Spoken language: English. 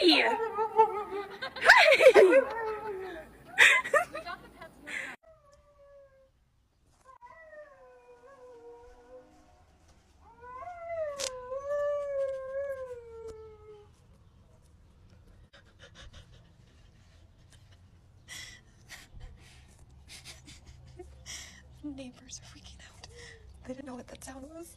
Hey! Hey! Neighbors are freaking out. They didn't know what that sound was.